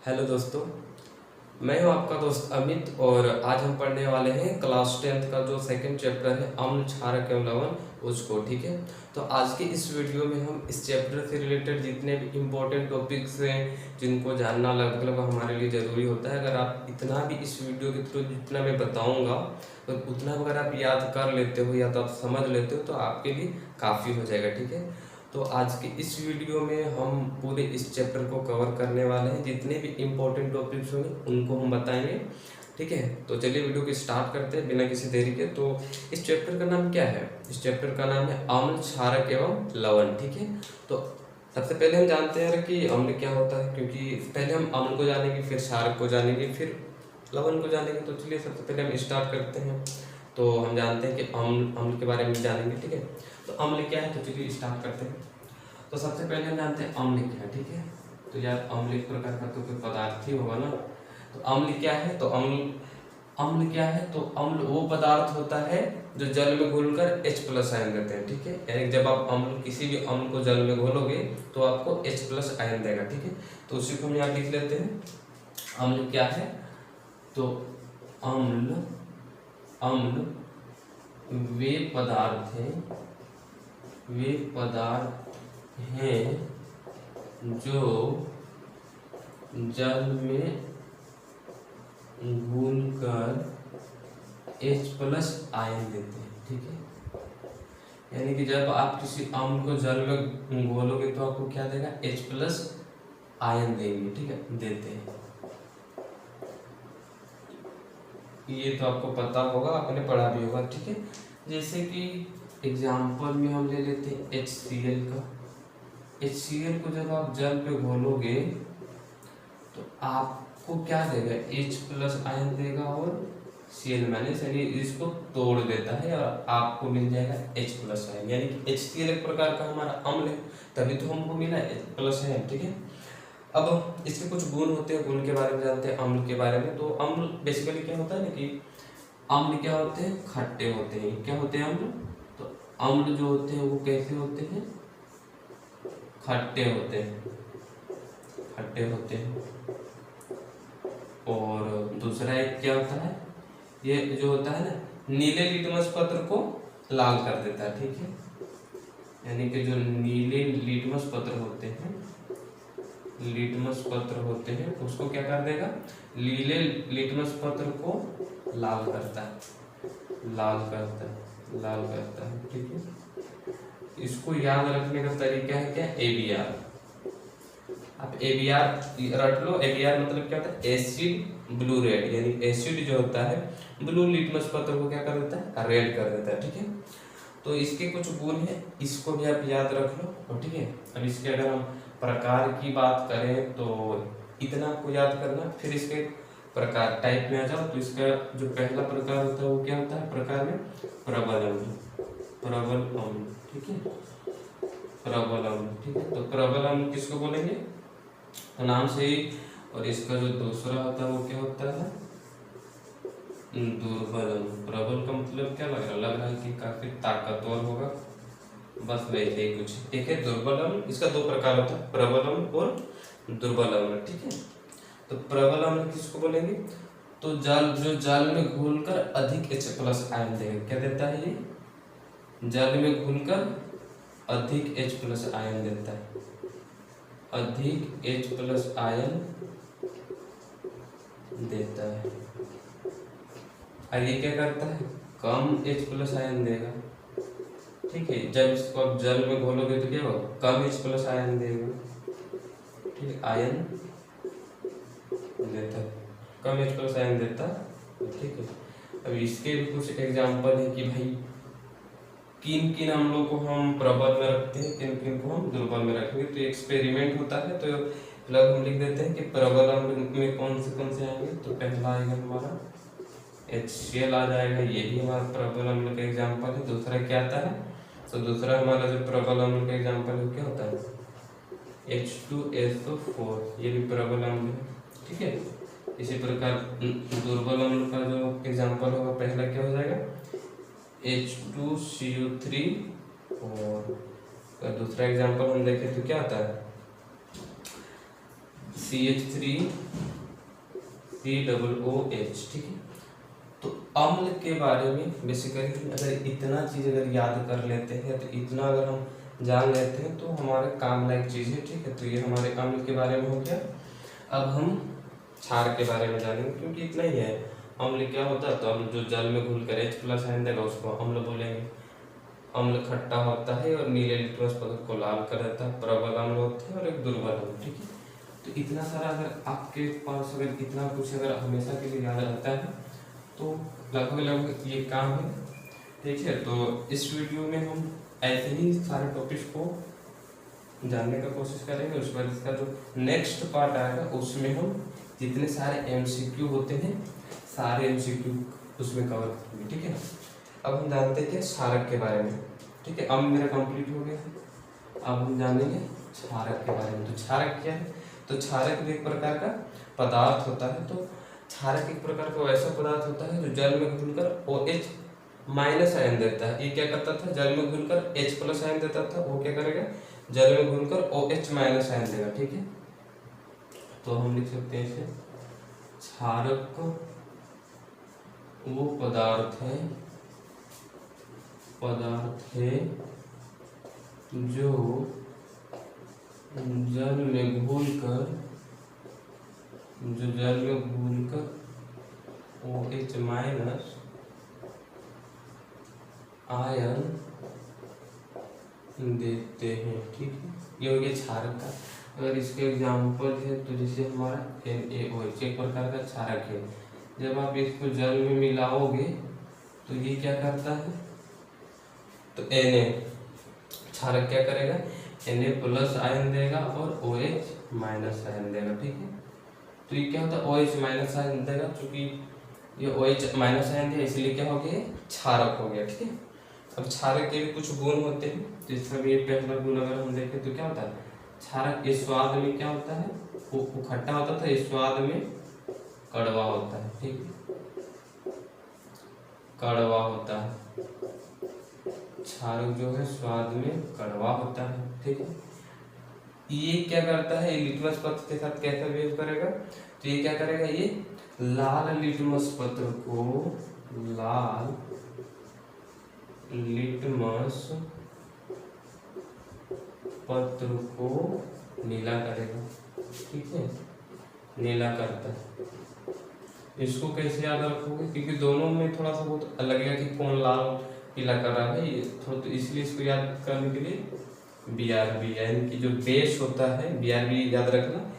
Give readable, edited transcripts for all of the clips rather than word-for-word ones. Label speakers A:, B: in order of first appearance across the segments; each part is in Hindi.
A: हेलो दोस्तों, मैं हूं आपका दोस्त अमित और आज हम पढ़ने वाले हैं क्लास 10th का जो सेकंड चैप्टर है अम्ल क्षारक एवं लवण उसको। ठीक है, तो आज के इस वीडियो में हम इस चैप्टर से रिलेटेड जितने भी इम्पोर्टेंट टॉपिक्स हैं जिनको जानना लगभग हमारे लिए ज़रूरी होता है, अगर आप इतना भी इस वीडियो के थ्रू जितना मैं बताऊँगा तो उतना अगर आप याद कर लेते हो या तो आप समझ लेते हो तो आपके लिए काफ़ी हो जाएगा। ठीक है, तो आज के इस वीडियो में हम पूरे इस चैप्टर को कवर करने वाले हैं, जितने भी इम्पोर्टेंट टॉपिक्स होंगे उनको हम बताएंगे। ठीक है, तो चलिए वीडियो को स्टार्ट करते हैं बिना किसी देरी के। तो इस चैप्टर का नाम क्या है? इस चैप्टर का नाम है अम्ल क्षारक एवं लवण। ठीक है, तो सबसे पहले हम जानते हैं कि अम्ल क्या होता है, क्योंकि पहले हम अम्ल को जानेंगे, फिर क्षारक को जानेंगे, फिर लवण को जानेंगे। तो चलिए सबसे पहले हम स्टार्ट करते हैं। तो हम जानते हैं कि अम्ल के बारे में जानेंगे। ठीक है, तो अम्ल क्या है, तो चलिए स्टार्ट करते हैं। तो सबसे पहले हम जानते हैं अम्ल क्या है। ठीक है, तो यार अम्ल एक प्रकार का तो कोई पदार्थ ही होगा ना। तो अम्ल क्या है, तो अम्ल क्या है, तो अम्ल वो पदार्थ होता है जो जल में घुलकर H+ आयन देते हैं। ठीक है, यानी जब आप किसी भी अम्ल को जल में घोलोगे तो आपको H+ आयन देगा। ठीक है, तो उसी को हम यहाँ लिख लेते हैं। अम्ल क्या है, तो अम्ल अम्ल वे पदार्थ हैं जो जल में घुलकर H+ आयन देते हैं। ठीक है, यानी कि जब आप किसी अम्ल को जल में घोलोगे तो आपको क्या देगा, H+ आयन देंगे। ठीक है, देते हैं। ये तो आपको पता होगा, आपने पढ़ा भी होगा। ठीक है, जैसे कि एग्जाम्पल में हम ले लेते हैं HCl का। HCl को जब आप जल पे घोलोगे तो आपको क्या देगा, H+ आयन देगा और Cl- यानी इसको तोड़ देता है और आपको मिल जाएगा H+ आयन। यानी कि HCl एक प्रकार का हमारा अम्ल है, तभी तो हमको मिला H+ आयन। ठीक है, अब इसके कुछ गुण होते हैं, गुण के बारे में जानते हैं अम्ल के बारे में। तो अम्ल बेसिकली क्या होता है ना कि अम्ल क्या होते हैं, खट्टे होते हैं। क्या होते हैं अम्ल, तो अम्ल जो होते हैं वो कैसे होते हैं, खट्टे होते हैं, खट्टे होते हैं। और दूसरा एक क्या होता है, ये जो होता है ना नीले लिटमस पत्र को लाल कर देता है। ठीक है, यानी कि जो नीले लिटमस पत्र होते हैं उसको क्या कर देगा, नीले लिटमस पत्र को लाल करता है। ठीक है, इसको याद रखने का तरीका है क्या, ABR। आप ABR रट लो। ABR मतलब क्या होता है, एसिड ब्लू रेड, यानी एसिड जो होता है ब्लू लिटमस पत्र को क्या कर देता है, रेड कर देता है। ठीक है, तो इसके कुछ गुण है, इसको भी आप याद रख लो। और ठीक है, अब इसके अगर हम प्रकार की बात करें तो इतना आपको याद करना। फिर इसके प्रकार टाइप में आ जाओ तो इसका जो पहला प्रकार होता है वो क्या होता है, प्रकार में प्रबल अम्ल। ठीक है, प्रबल अम्ल। ठीक है, तो प्रबल अम्ल किसको बोलेंगे, तो नाम से ही। और इसका जो दूसरा होता है वो क्या होता है, दुर्बल अम्ल। प्रबल का मतलब क्या लग रहा है कि काफी ताकतवर होगा, बस वैसे ही कुछ। ठीक है, दुर्बल अम्ल, इसका दो प्रकार होता है, प्रबल अम्ल और दुर्बल अम्ल। ठीक है, तो प्रबल अम्ल किसको बोलेंगे, तो जो जल में घुलकर अधिक H+ आयन देगा। क्या देता है ये, जल में घुलकर अधिक H+ आयन देता है, अधिक H+ आयन देता है। और ये क्या करता है, कम H+ आयन देगा। ठीक है, जब इसको आप जल में घोलोगे तो क्या होगा, कम H+ आयन देगा। ठीक है, आयन देता है, कम H+ आयन देता है। ठीक है, अब इसके भी कुछ एग्जाम्पल है कि भाई किन किन अम्लों को हम प्रबल में रखते हैं, किन किन को हम दुर्बल में रखेंगे। तो एक्सपेरिमेंट होता है, तो मतलब हम लिख देते हैं कि प्रबल अम्ल में कौन से आएंगे। तो पहला आएगा हमारा HCl आ जाएगा, ये भी हमारा प्रबल अम्ल का एग्जाम्पल है। दूसरा क्या आता है, तो दूसरा हमारा जो प्रबल अम्ल का एग्जाम्पल है क्या होता है, H2SO4, ये भी प्रबल अम्ल है। ठीक है, इसी प्रकार दुर्बल अम्ल का जो एग्जाम्पल होगा पहला क्या हो जाएगा, H2CO3। और दूसरा एग्जाम्पल हम देखें तो क्या आता है, CH3COOH, ठीक है। तो अम्ल के बारे में बेसिकली अगर इतना चीज़ अगर याद कर लेते हैं, तो इतना अगर हम जान लेते हैं तो हमारे काम लायक चीज़ है, ठीक है। तो ये हमारे अम्ल के बारे में हो गया। अब हम क्षार के बारे में जानेंगे, क्योंकि इतना ही है। अम्ल क्या होता है, तो अम्ल जो जल में घुलकर H+ आयन देगा उसको अम्ल बोलेंगे। अम्ल खट्टा होता है और नीले लिटमस पदार्थ को लाल कर देता है। प्रबल अम्ल होते हैं और एक दुर्बल अम्ल, ठीक है। तो इतना सारा अगर आपके पास अगर इतना कुछ अगर हमेशा के लिए याद रहता है तो लगभग ये काम है, ठीक है। तो इस वीडियो में हम ऐसे ही सारे टॉपिक्स को जानने का कोशिश करेंगे। उसके बाद इसका जो नेक्स्ट पार्ट आएगा उसमें हम जितने सारे MCQ होते हैं सारे MCQ उसमें कवर करेंगे, ठीक है। अब हम जानते हैं क्षारक के बारे में, ठीक है। अब मेरा कंप्लीट हो गया। अब हम जानेंगे क्षारक के बारे में। तो क्षारक क्या है, तो क्षारक एक प्रकार का पदार्थ होता है। तो क्षारक एक प्रकार का वैसा पदार्थ होता है जो जल में घुलकर OH- आयन देता है। ये क्या करता था, जल में घुलकर H+ आयन देता था, वो क्या करेगा, जल में घुलकर OH- आयन देगा, ठीक है। तो हम लिख सकते हैं इसे क्षारक वो पदार्थ है जो जल में घुलकर OH- आयन देते हैं, ठीक है। ये हो गया क्षारक का। अगर इसके एग्जाम्पल है तो जैसे हमारा NaOH एक प्रकार का क्षारक है। जब आप इसको जल में मिलाओगे तो ये क्या करता है, तो Na क्षारक क्या करेगा, Na+ आयन देगा और OH- आयन देगा, ठीक है। तो ये क्या होता है, OH- आयन देगा। चूंकि ये OH- आयन दिया इसलिए क्या हो गया, क्षारक हो गया, ठीक है। अब क्षारक के भी कुछ गुण होते हैं, जिसका भी एक पहला गुण अगर हम देखें तो क्या होता है, क्षारक इस स्वाद में क्या होता है, वो खट्टा होता था, इस स्वाद में कड़वा होता है, ठीक है, कड़वा होता है। क्षारक जो है स्वाद में कड़वा होता है, ठीक है। ये क्या करता है, ये लिटमस पत्र के साथ कैसा बिहेव करेगा, तो ये क्या करेगा, ये लाल लिटमस पत्र को नीला करेगा, ठीक है, नीला करता है। इसको कैसे याद रखोगे, क्योंकि दोनों में थोड़ा सा बहुत लगेगा कि कौन लाल पीला कर रहा है, ये थोड़ा, तो इसलिए इसको याद करने के लिए BRB यानी कि जो बेस होता है, BRB याद रखना,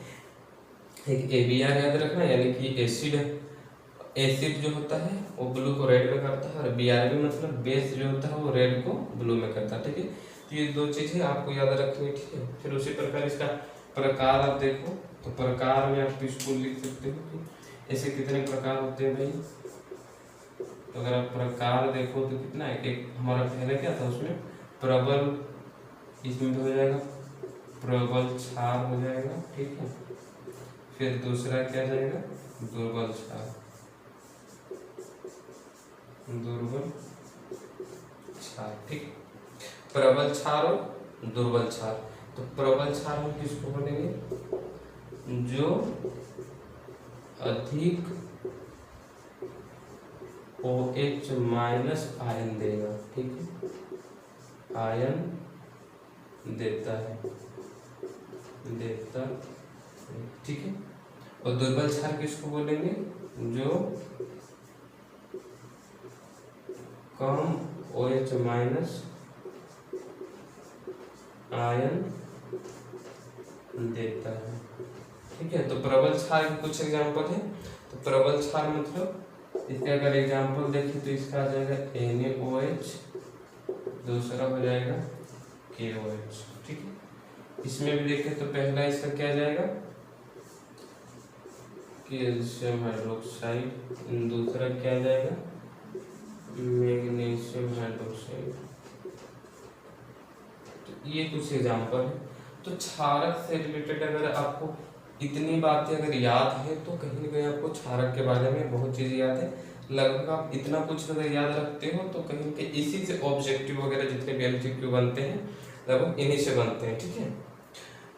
A: एक ABR याद रखना, यानी कि एसिड जो होता है वो ब्लू को रेड में करता है, और BRB मतलब बेस जो होता है वो रेड को ब्लू में करता है, ठीक है। तो ये दो चीजें आपको याद रखनी, ठीक है। फिर उसी प्रकार इसका प्रकार आप देखो, तो प्रकार में आप इसको लिख सकते हो कि ऐसे कितने प्रकार होते हैं भाई। तो अगर आप प्रकार देखो तो कितना है, एक हमारा पहले क्या था उसमें प्रबल, इसमें भी हो जाएगा प्रबल क्षार हो जाएगा, ठीक है। फिर दूसरा क्या जाएगा, दुर्बल क्षार, ठीक। प्रबल क्षार और दुर्बल क्षार। तो प्रबल क्षार हम किसको बोलेंगे, जो अधिक OH- आयन देगा, ठीक है, आयन देता है, ठीक है। और दुर्बल क्षार किसको बोलेंगे, जो कम OH- आयन देता है, ठीक है। तो प्रबल क्षार के कुछ एग्जांपल है। तो प्रबल क्षार मतलब इसके अगर एग्जांपल देखें तो इसका आ जाएगा NaOH, दूसरा हो जाएगा KOH, ठीक है। इसमें भी देखें तो पहला इसका क्या जाएगा, कैल्शियम हाइड्रोक्साइड, दूसरा क्या जाएगा, मैग्नीशियम हाइड्रोक्साइड। तो ये कुछ एग्जांपल है। तो क्षारक से रिलेटेड अगर आपको इतनी बातें अगर याद है तो कहीं ना कहीं आपको क्षारक के बारे में बहुत चीज़ें याद है। लगभग आप इतना कुछ अगर याद रखते हो तो कहीं के इसी से ऑब्जेक्टिव वगैरह जितने भी MCQ बनते हैं लगभग इन्हीं से बनते हैं, ठीक है।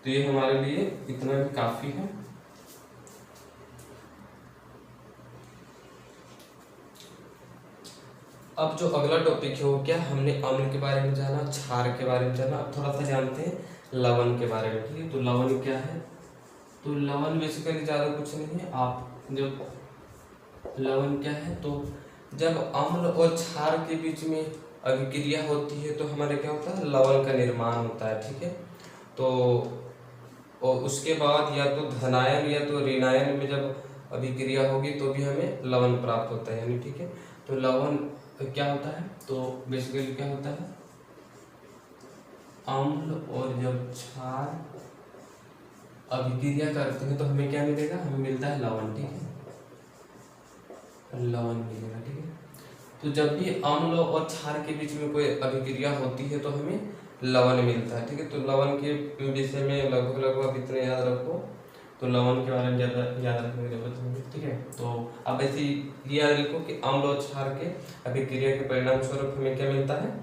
A: तो ये हमारे लिए इतना भी काफ़ी है। अब जो अगला टॉपिक है वो क्या, हमने अम्ल के बारे में जाना, क्षार के बारे में जाना, अब थोड़ा सा जानते हैं लवण के बारे में। ठीक है, तो लवण क्या है, तो लवण बेसिकली ज़्यादा कुछ नहीं है। आप जब लवण क्या है, तो जब अम्ल और क्षार के बीच में अभिक्रिया होती है तो हमारे क्या होता है, लवण का निर्माण होता है। ठीक है, तो और उसके बाद या तो धनायन या तो ऋणायन में जब अभिक्रिया होगी तो भी हमें लवण प्राप्त होता है यानी। ठीक है, तो लवण क्या होता है, तो बेसिकली क्या होता है, अम्ल और जब क्षार अभिक्रिया करते हैं तो हमें क्या मिलेगा, हमें मिलता है लवण। ठीक है, लवण मिलेगा। ठीक है, तो जब भी अम्ल और क्षार के बीच में कोई अभिक्रिया होती है तो हमें लवण मिलता है। ठीक है, तो लवण के विषय में लगभग लगभग इतने याद रखो, तो लवण के बारे में ज़्यादा याद रखने की जरूरत नहीं। ठीक है, तो अब ऐसे ही याद रखो कि अम्ल और क्षार के अभिक्रिया के परिणाम स्वरूप हमें क्या मिलता है,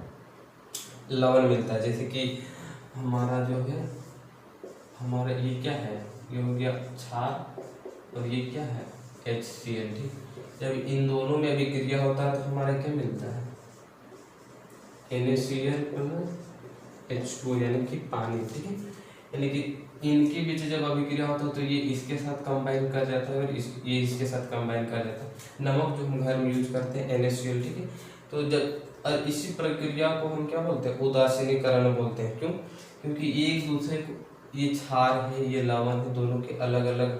A: लवण मिलता है। जैसे कि हमारा जो है, हमारा ये क्या है, ये हो गया क्षार और ये क्या है HCl। ठीक, जब इन दोनों में अभिक्रिया होता है तो हमारा क्या मिलता है, NaCl प्लस H2 यानी कि पानी। ठीक है, यानी कि इनके बीच जब अभिक्रिया होता है तो ये इसके साथ कंबाइन कर जाता है और ये इसके साथ कंबाइन कर जाता है। नमक जो हम घर में यूज करते हैं NaCl। ठीक है, तो जब इसी प्रक्रिया को हम क्या बोलते हैं, उदासीनीकरण बोलते हैं। क्यों, क्योंकि एक दूसरे को, ये क्षार है ये लवण है, दोनों के अलग अलग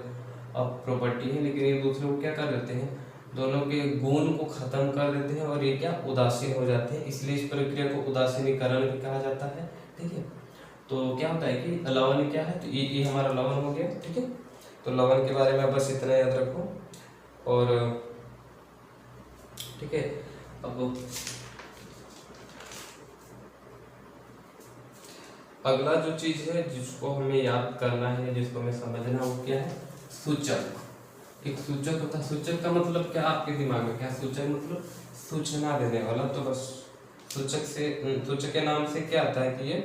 A: प्रॉपर्टी है, लेकिन एक दूसरे को क्या कर देते हैं, दोनों के गुण को खत्म कर देते हैं और ये क्या उदासीन हो जाते हैं, इसलिए इस प्रक्रिया को उदासीनीकरण भी कहा जाता है। ठीक है, तो क्या होता है कि लवण क्या है, तो ये हमारा लवण हो गया। ठीक है, तो लवण के बारे में बस इतना याद रखो। और ठीक है, अब अगला जो चीज है जिसको हमें याद करना है, जिसको हमें समझना, वो क्या है, सूचक। एक सूचक होता है, सूचक का मतलब क्या आपके दिमाग में क्या, सूचक मतलब सूचना देने वाला। तो बस सूचक से, सूचक के नाम से क्या आता है कि ये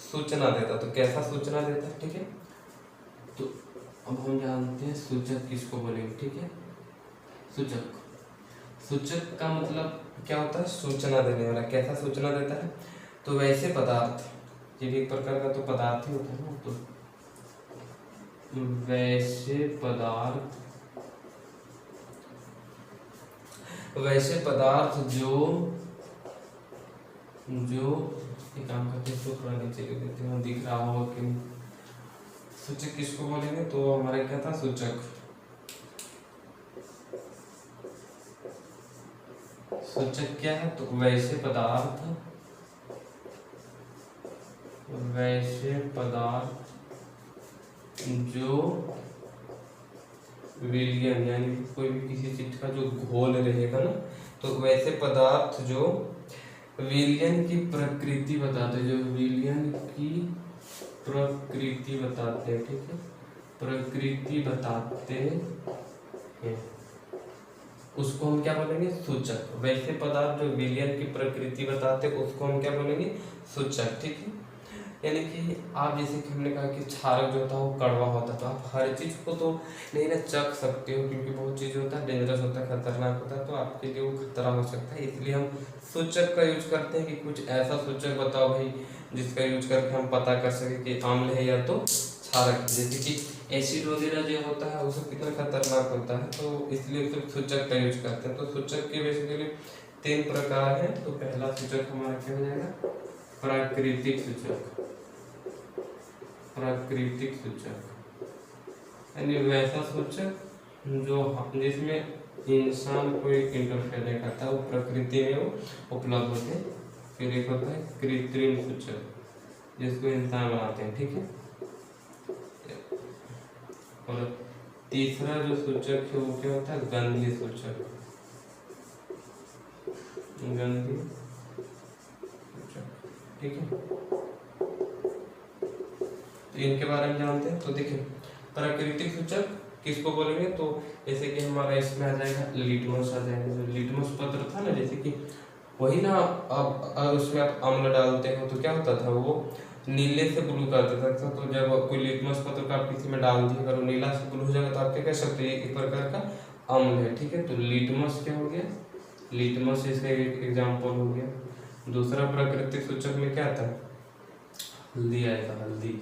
A: सूचना देता, तो कैसा सूचना देता है। ठीक है, तो अब हम जानते हैं सूचक किसको बोलेंगे। ठीक है, सूचक, सूचक का मतलब क्या होता है, सूचना देने वाला। कैसा सूचना देता है, तो वैसे पदार्थ, ये भी एक प्रकार का तो पदार्थ ही होता है ना, तो वैसे पदार्थ, वैसे पदार्थ जो एक काम करते हैं, तो थोड़ा नीचे कर देते हैं, दिख रहा होगा कि सूचक किसको बोलेंगे, तो हमारा क्या था, सूचक। सूचक क्या है, तो वैसे पदार्थ, वैसे पदार्थ जो विलयन यानी कोई भी किसी चीज का जो घोल रहेगा ना, तो वैसे पदार्थ जो विलयन की प्रकृति बताते हैं, जो विलयन की प्रकृति बताते हैं। ठीक है, प्रकृति बताते हैं, उसको हम क्या बोलेंगे, सूचक। वैसे पदार्थ जो विलयन की प्रकृति बताते हैं उसको हम क्या बोलेंगे, सूचक। ठीक है, यानी कि आप जैसे कि हमने कहा कि क्षारक जो होता है वो कड़वा होता है, तो आप हर चीज़ को तो नहीं ना चख सकते हो, क्योंकि बहुत चीज़ होता है डेंजरस होता है, खतरनाक होता है, तो आपके लिए वो खतरा हो सकता है। इसलिए हम सूचक का यूज करते हैं कि कुछ ऐसा सूचक बताओ भाई जिसका यूज करके हम पता कर सके कि अम्ल है या तो क्षारक। जैसे कि एसिड वगैरह जो होता है वो सब कितना खतरनाक होता है, तो इसलिए सिर्फ सूचक का यूज करते हैं। तो सूचक के बेसिकली 3 प्रकार है। तो पहला सूचक हमारा क्या हो जाएगा, प्राकृतिक सूचक। प्राकृतिक सूचक यानी वैसा सूचक जो जिसमें इंसान कोई इंटरफेयर नहीं करता, वो प्रकृति में वो उपलब्ध होते हैं। फिर एक होता है कृत्रिम सूचक जिसको इंसान बनाते हैं। ठीक है, और तीसरा जो सूचक है वो क्या होता है, गंधीय सूचक। गंधीय सूचक, ठीक है, तो इनके बारे में जानते हैं। तो देखिए प्राकृतिक सूचक किसको बोलेंगे, तो जैसे कि हमारा इसमें आ जाएगा लिटमस आ जाएगा। जो लिटमस पत्र था ना, जैसे कि वही ना, अब उसमें आप अम्ल डालते हो तो क्या होता था, वो नीले से ब्लू कर देता था। तो जब कोई लिटमस पत्र का आप किसी में डाल दिए, अगर वो नीला से ब्लू हो जाएगा तो आप क्या कह सकते हैं, एक प्रकार का अम्ल है। ठीक है, तो लिटमस क्या हो गया, लिटमस इसका एक एग्जाम्पल हो गया। दूसरा प्राकृतिक सूचक में क्या था, हल्दी आएगा। हल्दी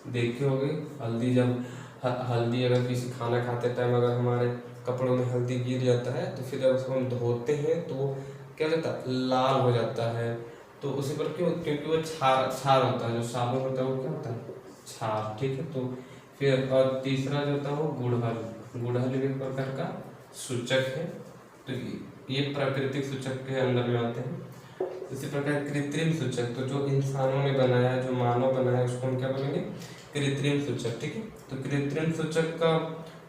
A: देखे होगे, हल्दी जब हल्दी अगर किसी खाना खाते टाइम अगर हमारे कपड़ों में हल्दी गिर जाता है तो फिर जब उसको हम धोते हैं तो क्या हो जाता है, लाल हो जाता है। तो उसी पर क्यों, क्योंकि वो क्षार क्षार होता है, जो साबुन होता है वो क्या होता है, क्षार। ठीक है, तो फिर और तीसरा जो होता है वो गुड़हल। गुड़हल भी एक प्रकार का सूचक है। तो ये प्राकृतिक सूचक के अंदर में आते हैं। इसी प्रकार कृत्रिम सूचक, तो जो इंसानों ने बनाया, जो मानव बनाया, उसको हम क्या बोलेंगे, कृत्रिम सूचक। ठीक है, तो कृत्रिम सूचक का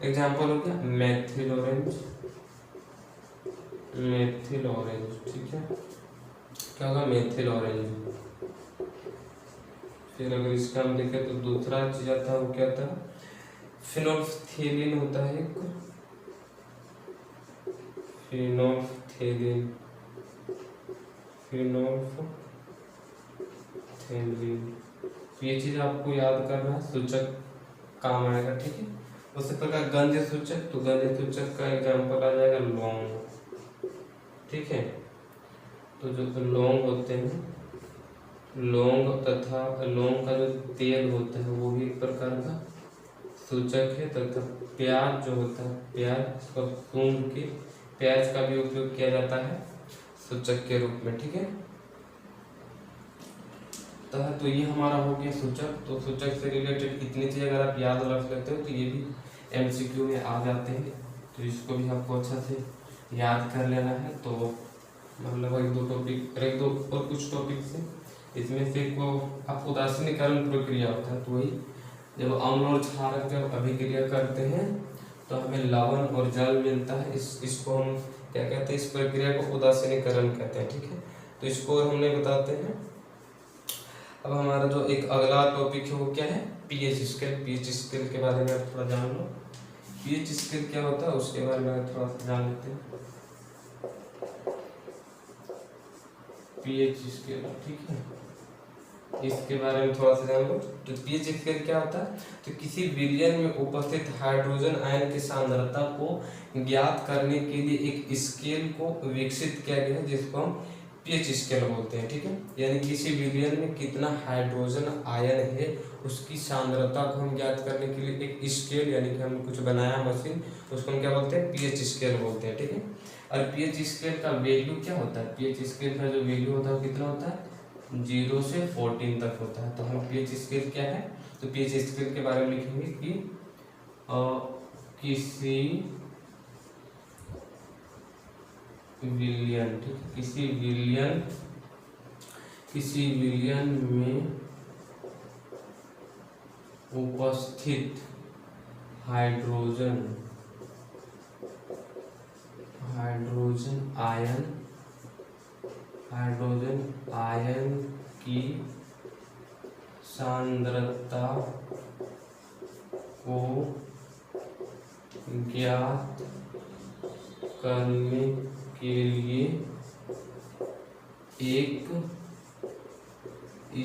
A: एग्जाम्पल हो गया मेथिल ऑरेंज। मेथिल ऑरेंज, ठीक है, क्या होगा, मेथिल ऑरेंज। फिर अगर इसका हम देखें तो दूसरा चीज आता है वो क्या था, फिनोल्फ्थेलिन होता है एक, फिनोल्फ्थेलिन। फिनोल्फ्थेलिन, ये चीज आपको याद करना है, सूचक काम आएगा। ठीक है, उसी प्रकार गंध सूचक, तो गंध सूचक का एग्जाम्पल आ जाएगा लौंग। ठीक है, तो जो लौंग होते हैं, लौंग तथा लौंग का जो तेल होता है वो भी एक प्रकार का सूचक है। तथा प्याज जो होता है, प्याज को सूंघ के प्याज का भी उपयोग किया जाता है सूचक के रूप में। ठीक है, तो ये हमारा हो गया सूचक। तो सूचक से रिलेटेड इतनी चीज़ अगर आप याद रख लेते हो तो ये भी एमसीक्यू में आ जाते हैं। तो इसको भी आपको अच्छा से याद कर लेना है। तो मतलब एक दो टॉपिक, एक दो और कुछ टॉपिक से, इसमें से को आप उदासीनीकरण प्रक्रिया होता है। तो वही जब अम्ल और क्षारक जब अभिक्रिया करते हैं तो हमें लवण और जल मिलता है। इसको हम क्या कहते हैं, इस प्रक्रिया को उदासीनीकरण कहते हैं। ठीक है, तो इसको हमने बताते हैं। अब हमारा जो एक अगला टॉपिक है वो क्या है, पीएच स्केल। पीएच स्केल के बारे में आप थोड़ा जान लो। पीएच स्केल क्या होता है उसके बारे में थोड़ा सा जान लेते हैं। पीएच स्केल, ठीक है, इसके बारे में थोड़ा सा जान लो। तो पीएच स्केल क्या होता है, तो किसी विलयन में उपस्थित हाइड्रोजन आयन की सांद्रता को ज्ञात करने के लिए एक स्केल को विकसित किया गया है, जिसको हम पीएच स्केल बोलते हैं। ठीक है, यानी किसी विलयन में कितना हाइड्रोजन आयन है उसकी सांद्रता को हम ज्ञात करने के लिए एक स्केल, यानी कि हमने कुछ बनाया मशीन, उसको हम क्या बोलते हैं, पीएच स्केल बोलते हैं। ठीक है, और पीएच स्केल का वैल्यू क्या होता है, पीएच स्केल का जो वैल्यू होता है वो कितना होता है, 0 से 14 तक होता है। तो हम पीएच स्केल क्या है, तो पीएच स्केल के बारे में लिखेंगे कि किसी विलयन, ठीक है, किसी विलयन में उपस्थित हाइड्रोजन आयन की सांद्रता को ज्ञात करने के लिए एक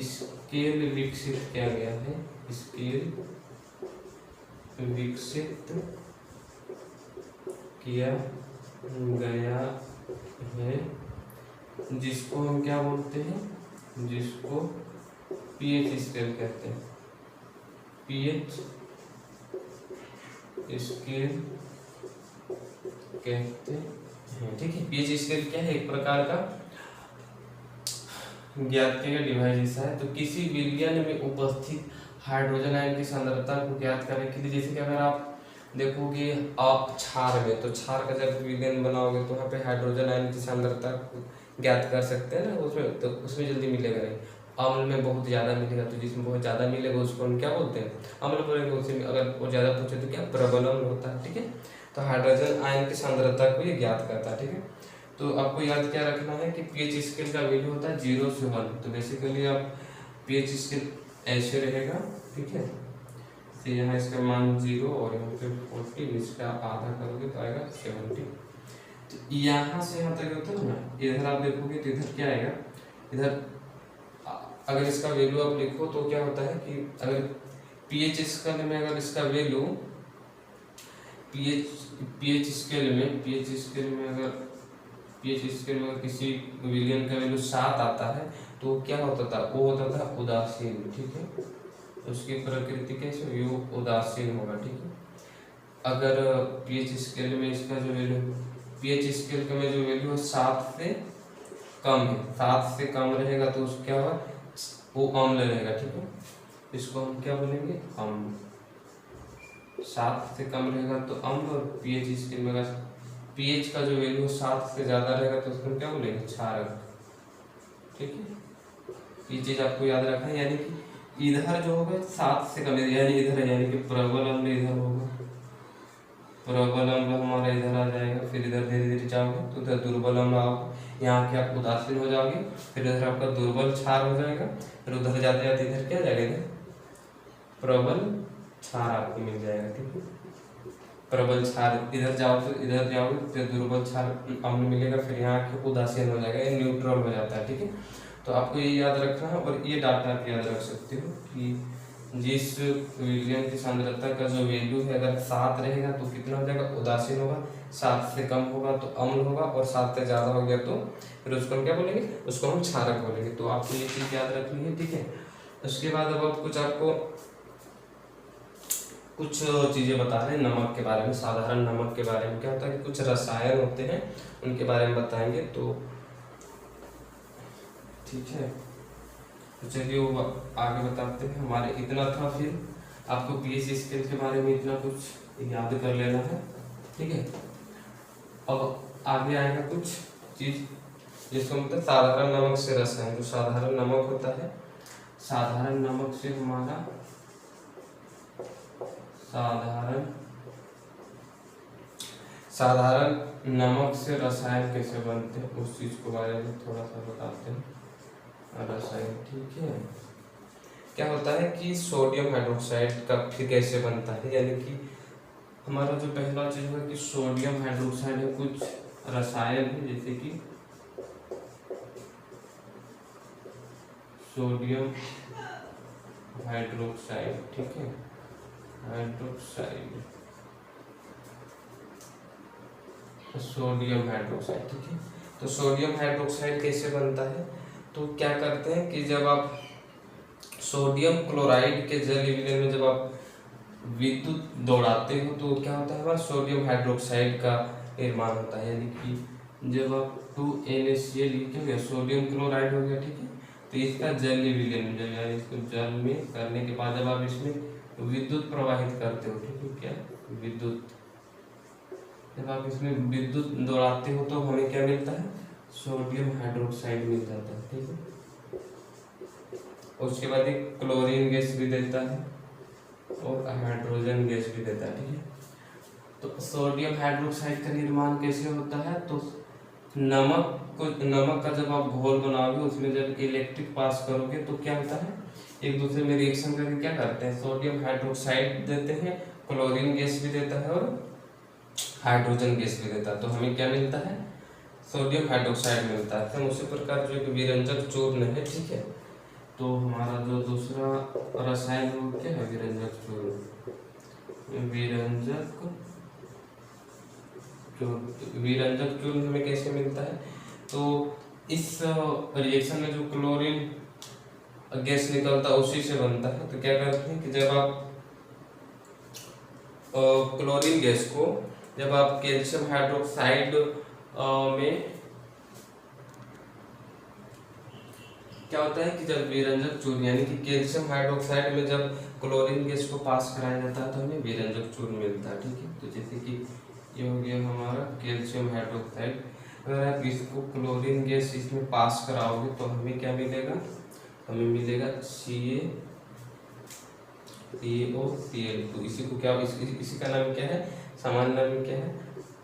A: स्केल विकसित किया गया है। स्केल विकसित किया गया है, जिसको हम क्या बोलते हैं, जिसको पीएच स्केल कहते हैं। पीएच स्केल कहते हैं। ठीक है, पीएच स्केल क्या है, एक प्रकार का ज्ञात किया गया डिवाइस है। तो किसी विलयन में उपस्थित हाइड्रोजन आयन की सांद्रता को ज्ञात करने के लिए, जैसे कि अगर आप देखोगे आप क्षार में, तो क्षार का जब विलयन बनाओगे तो वहाँ पे हाइड्रोजन आयन की सांद्रता ज्ञात कर सकते हैं ना, उसमें तो उसमें जल्दी मिलेगा नहीं। अम्ल में बहुत ज़्यादा मिलेगा, तो जिसमें बहुत ज़्यादा मिलेगा उसको हम क्या बोलते हैं, अम्ल बोलेंगे। उसमें अगर वो ज़्यादा पूछे तो क्या, प्रबल अम्ल होता है। ठीक है, तो हाइड्रोजन आयन की सांद्रता को ये ज्ञात करता है। ठीक है, तो आपको याद क्या रखना है कि पीएच स्केल का वैल्यू होता है 0 से 1। तो बेसिकली आप पीएच स्केल ऐसे रहेगा। ठीक है, तो यहाँ इसका मान 0 और यहाँ पे 40, इसका आधा करोगे तो आएगा 70। तो यहाँ से यहाँ तक होता है ना, इधर आप देखोगे तो इधर क्या आएगा, इधर अगर इसका वैल्यू आप लिखो तो क्या होता है कि अगर पीएच स्केल में अगर इसका वैल्यू पीएच स्केल में अगर पीएच स्केल में किसी विलयन का वैल्यू 7 आता है तो क्या होता था, वो होता था उदासीन, ठीक है। उसकी प्रकृति कैसे, वो उदासीन होगा, ठीक है। अगर पीएच स्केल में इसका जो वैल्यू, पीएच स्केल में जो वैल्यू है 7 से कम है, 7 से कम रहेगा तो उसका क्या होगा, वो अम्ल रहेगा, ठीक है। इसको हम क्या बोलेंगे, अम्ल। 7 से कम रहेगा तो अम्ल, और पीएच स्केल में पीएच का जो वैल्यू 7 से ज़्यादा रहेगा तो उसको क्या बोलेंगे, क्षारक, ठीक है। ये चीज़ आपको याद रखना है, यानी कि इधर जो होगा 7 से कम, यानी इधर, यानी कि प्रबल अम्ल इधर होगा, प्रबल अम्ल हमारा इधर आ जाएगा, फिर इधर धीरे धीरे जाओगे तो इधर दुर्बल अम्ल आओगे, यहाँ के आप उदासीन हो जाओगे, फिर इधर आपका दुर्बल क्षार हो जाएगा, फिर उधर जाते जाते इधर क्या जाएगा, इधर प्रबल क्षार आपको मिल जाएगा, ठीक है। प्रबल क्षार इधर जाओगे, इधर जाओगे तो दुर्बल क्षार अम्ल मिलेगा, फिर यहाँ के उदासीन हो जाएगा, ये न्यूट्रल हो जाता है, ठीक है। तो आपको ये याद रखना है, और ये डाटा आप याद रख सकते हो कि जिस विलयन की सांद्रता का जो वैल्यू है अगर 7 रहेगा तो कितना हो जाएगा, उदासीन होगा, 7 से कम होगा तो अम्ल होगा, और 7 से ज़्यादा हो गया तो फिर उसको हम क्या बोलेंगे, उसको हम क्षारक बोलेंगे। तो आपको ये चीज़ याद रखनी है, ठीक है। उसके बाद अब आपको कुछ चीज़ें बता रहे हैं नमक के बारे में, साधारण नमक के बारे में। क्या होता है कि कुछ रसायन होते हैं उनके बारे में बताएंगे, तो ठीक है। तो चलिए वो आगे बताते हैं। हमारे इतना था, फिर आपको पीएच स्केल के बारे में इतना कुछ याद कर लेना है, ठीक है। अब आगे आएगा कुछ चीज जिसको मतलब साधारण नमक से रसायन। जो साधारण नमक होता है, साधारण नमक से हमारा साधारण नमक से रसायन कैसे बनते हैं उस चीज के बारे में थोड़ा सा बताते हैं। रसायन, ठीक है। क्या होता है कि सोडियम हाइड्रोक्साइड का फिर कैसे बनता है, यानी कि हमारा जो पहला चीज है कि सोडियम हाइड्रोक्साइड है, कुछ रसायन है जैसे कि सोडियम हाइड्रोक्साइड, ठीक है, हाइड्रोक्साइड, सोडियम हाइड्रोक्साइड, ठीक है। तो सोडियम हाइड्रोक्साइड कैसे बनता है, तो क्या करते हैं कि जब आप सोडियम क्लोराइड के जल विलयन में जब आप विद्युत दौड़ाते हो तो क्या होता है, हमारा सोडियम हाइड्रोक्साइड का निर्माण होता है। यानी कि जब आप 2NaCl क्या हो गया, सोडियम क्लोराइड हो गया, ठीक है। तो इसका जल विलयन जब, यानी इसको जल में करने के बाद जब आप इसमें विद्युत प्रवाहित करते हो, ठीक है, क्या विद्युत, जब आप इसमें विद्युत दौड़ाते हो तो हमें क्या मिलता है, सोडियम हाइड्रोक्साइड मिल जाता है, ठीक है। उसके बाद एक क्लोरीन गैस भी देता है और हाइड्रोजन गैस भी देता है, ठीक है। तो सोडियम हाइड्रोक्साइड का निर्माण कैसे होता है, तो नमक का जब आप घोल बनाओगे उसमें जब इलेक्ट्रिक पास करोगे तो क्या होता है, एक दूसरे में रिएक्शन करके क्या करते हैं, सोडियम हाइड्रोक्साइड देते हैं, क्लोरीन गैस भी देता है और हाइड्रोजन गैस भी देता है, तो हमें क्या मिलता है, सोडियम हाइड्रोक्साइड मिलता है। तो उसी प्रकार जो एक विरंजक चूर्ण है, ठीक है। तो हमारा जो दूसरा रसायन है वो क्या है, विरंजक चूर्ण। विरंजक चूर्ण हमें कैसे मिलता है, तो इस रिएक्शन में जो क्लोरीन गैस निकलता है उसी से बनता है। तो क्या करते हैं कि जब आप क्लोरीन गैस को जब आप कैल्शियम हाइड्रोक्साइड में क्या होता है कि जब विरंजक चूर्ण यानी कि कैल्शियम हाइड्रोक्साइड में जब क्लोरीन गैस को पास कराया जाता है तो हमें विरंजक चूर्ण मिलता है, ठीक है। तो जैसे कि ये हो गया हमारा कैल्शियम हाइड्रोक्साइड, अगर आप इसको क्लोरीन गैस इसमें पास कराओगे तो हमें क्या मिलेगा, हमें मिलेगा CaOCl। तो इसी को क्या, इसी का नाम क्या है, सामान्य नाम क्या है,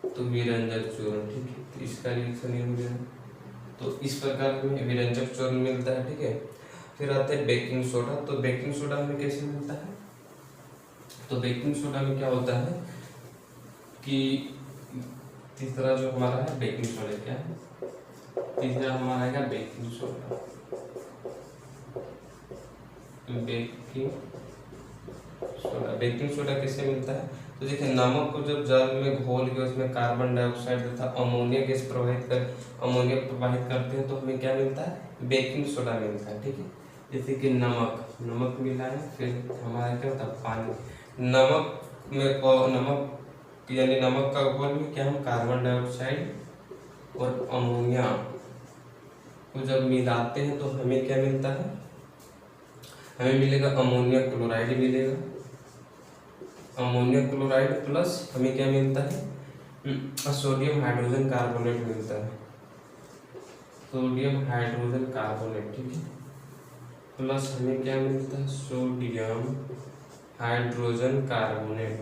A: तो विरंजक चूर्ण, ठीक है। तो इसका रिएक्शन ये हो गया, तो इस प्रकार हमें विरंजक चूर्ण मिलता है, ठीक है। फिर आता है बेकिंग सोडा। तो बेकिंग सोडा हमें कैसे मिलता है, तो बेकिंग सोडा में क्या होता है कि तीसरा जो हमारा है बेकिंग सोडा, क्या है तीसरा हमारा आएगा baking soda. Baking soda. Baking soda किससे मिलता है? तो देखिए नमक को जब जल में घोल के उसमें कार्बन डाइऑक्साइड तथा अमोनिया गैस अमोनिया प्रवाहित करते हैं तो हमें क्या मिलता है? बेकिंग सोडा मिलता है। ठीक है, जैसे कि नमक मिला है, फिर हमारा क्या होता है? पानी। नमक में और नमक यानी नमक का घोल में क्या हम कार्बन डाइऑक्साइड और अमोनिया को जब मिलाते हैं तो हमें क्या मिलता है? हमें मिलेगा अमोनिया क्लोराइड मिलेगा। अमोनिया क्लोराइड प्लस हमें क्या मिलता है? सोडियम हाइड्रोजन कार्बोनेट मिलता है। सोडियम हाइड्रोजन कार्बोनेट, ठीक है, प्लस हमें क्या मिलता है? Sodium hydrogen carbonate.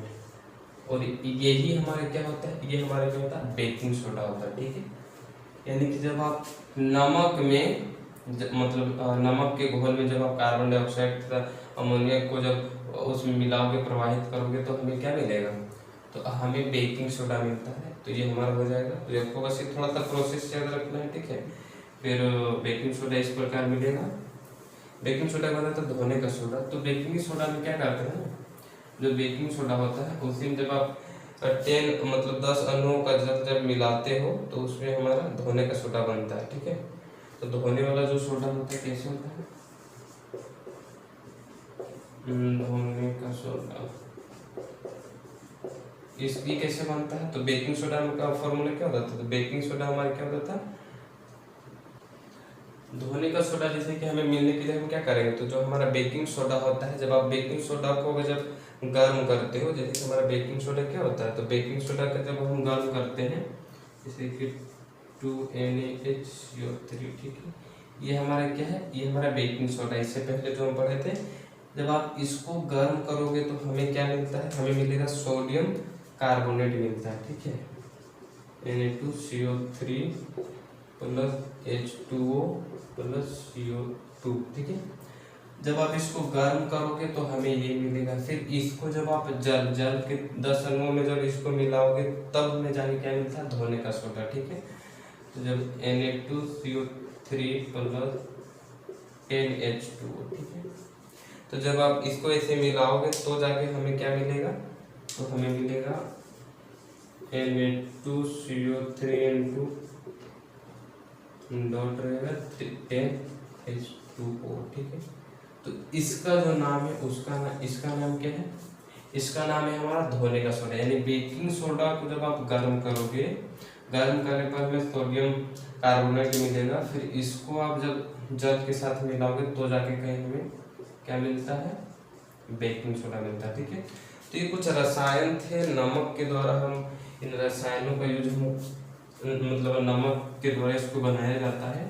A: और यही हमारे क्या होता है? ये हमारे क्या होता है? बेकिंग सोडा होता है। ठीक है, यानी कि जब आप नमक में मतलब नमक के घोल में जब आप कार्बन डाइऑक्साइड तथा अमोनिया को जब उसमें मिलाओगे, प्रवाहित करोगे तो हमें क्या मिलेगा? तो हमें बेकिंग सोडा मिलता है। तो ये हमारा हो जाएगा। तो आपको बस ये थोड़ा सा प्रोसेस याद रखना है। ठीक है, फिर बेकिंग सोडा इस प्रकार मिलेगा। बेकिंग सोडा का मतलब तो धोने का सोडा। तो बेकिंग सोडा में क्या करते हैं ना, जो बेकिंग सोडा होता है उसी में जब आप 10 मतलब 10 अणुओं का जब मिलाते हो तो उसमें हमारा धोने का सोडा बनता है। ठीक है, तो धोने वाला जो सोडा होता है कैसे होता है? धोने का सोडा इसकी कैसे बनता है? तो बेकिंग सोडा का फॉर्मूला क्या होता था? तो बेकिंग सोडा हमारा क्या होता था? धोने का सोडा। जैसे कि हमें मिलने के लिए हम क्या करेंगे? तो जो हमारा बेकिंग सोडा होता है, जब आप बेकिंग सोडा को जब गर्म करते हो, जैसे कि हमारा बेकिंग सोडा क्या होता है? तो बेकिंग सोडा का जब हम गर्म करते हैं, जैसे कि 2NaHCO3, ठीक है, ये हमारा क्या है? ये हमारा बेकिंग सोडा। इससे पहले जो हम पढ़े थे, जब आप इसको गर्म करोगे तो हमें क्या मिलता है? हमें मिलेगा सोडियम कार्बोनेट मिलता है। ठीक है, Na2CO3 plus H2O plus CO2। ठीक है, जब आप इसको गर्म करोगे तो हमें ये मिलेगा। फिर इसको जब आप जल के 10 अणुओं में जब इसको मिलाओगे तब हमें जाके क्या मिलता है? धोने का सोडा। ठीक है, तो जब Na2CO3 प्लस NH2O, ठीक है, तो जब आप इसको ऐसे मिलाओगे तो जाके हमें क्या मिलेगा? तो हमें मिलेगा Na2CO3 डॉट रहेगा 10H2O। ठीक है, तो इसका जो नाम है इसका नाम क्या है? इसका नाम है हमारा धोने का सोडा। यानी बेकिंग सोडा को जब आप गर्म करोगे, गर्म करने पर हमें सोडियम कार्बोनेट मिलेगा। फिर इसको आप जब जल के साथ मिलाओगे तो जाके कहीं हमें क्या मिलता है? बेकिंग सोडा मिलता है। ठीक है, तो ये कुछ रसायन थे नमक के द्वारा। हम इन रसायनों का यूज मतलब नमक के द्वारा इसको बनाया जाता है।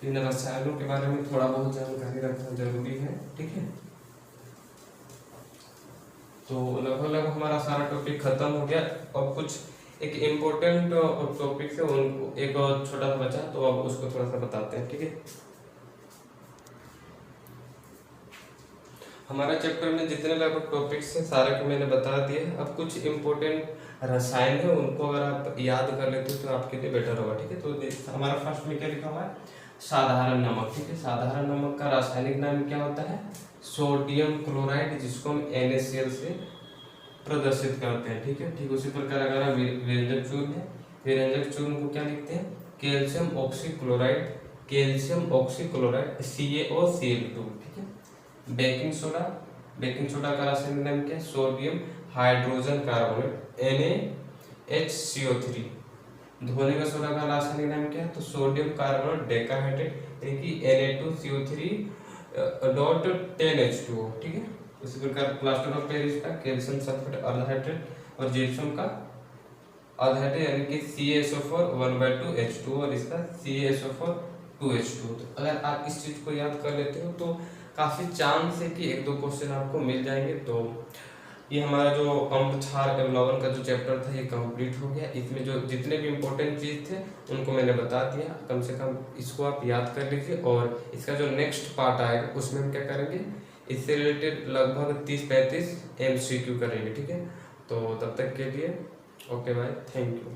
A: तो इन रसायनों के बारे में थोड़ा बहुत जानकारी रखना जरूरी है। ठीक है, तो लगभग हमारा सारा टॉपिक खत्म हो गया। अब कुछ एक इम्पोर्टेंट टॉपिक है, उनको एक छोटा सा बचा, तो अब उसको थोड़ा सा बताते हैं। ठीक है, हमारा चैप्टर में जितने लगभग टॉपिक्स हैं सारे को मैंने बता दिए। अब कुछ इम्पोर्टेंट रसायन है, उनको अगर आप याद कर लेते हो तो आपके लिए बेटर होगा। ठीक है, तो हमारा फर्स्ट में क्या लिखा हुआ है? साधारण नमक। ठीक है, साधारण नमक का रासायनिक नाम क्या होता है? सोडियम क्लोराइड, जिसको हम NaCl से प्रदर्शित करते हैं। ठीक है, ठीक उसी प्रकार अगर हम व्यंजक चूर्ण है, व्यंजक चूर्ण को क्या लिखते हैं? Calcium oxychloride, calcium oxychloride CaOCl2। ठीक है, बेकिंग सोडा का रासायनिक नाम क्या है? Sodium hydrogen carbonate NaHCO3। धोने का सोडा का रासायनिक नाम क्या है? तो सोडियम कार्बोनेट डेकाहाइड्रेट, यानी कि Na2CO3 डॉट 10H2O। ठीक है, उसी प्रकार प्लास्टर ऑफ पेरिस का कैल्शियम सल्फेट अर्धहाइड्रेट और जिप्सम का अर्धहाइड्रेट, यानी कि CaSO4 1/2H2O और इसका CaSO4 2H2O। तो अगर आप इस चीज को याद कर लेते हो तो काफी चांस है कि 1-2 क्वेश्चन आपको मिल जाएंगे। तो ये हमारा जो अम्ल क्षार अवलवन का जो चैप्टर था ये कंप्लीट हो गया। इसमें जो जितने भी इम्पोर्टेंट चीज थे उनको मैंने बता दिया। कम से कम इसको आप याद कर लीजिए, और इसका जो नेक्स्ट पार्ट आएगा उसमें हम क्या करेंगे? इससे रिलेटेड लगभग 30-35 MCQ करेंगे। ठीक है, तो तब तक के लिए ओके बाय, थैंक यू।